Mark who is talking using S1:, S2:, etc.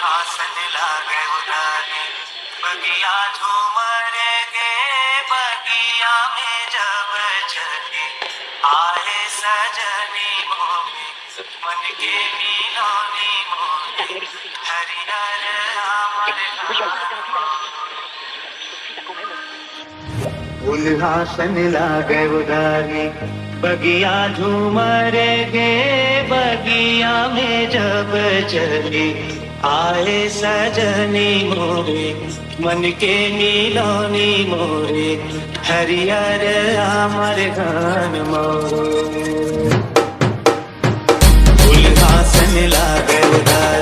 S1: उल्हासन लागे उदारी बगिया झूमरे गे बगिया में जब चली आए सजनी मोरे मन के नीलोनी मोरे हरिहर उल्हासन लागे उदारी बगिया झूमरे गे बगिया में जब चली आए सजनी मोरे मन के नीलोनी मोरे हरिहर अमर घन मोरे उल्हासन लागे उदारी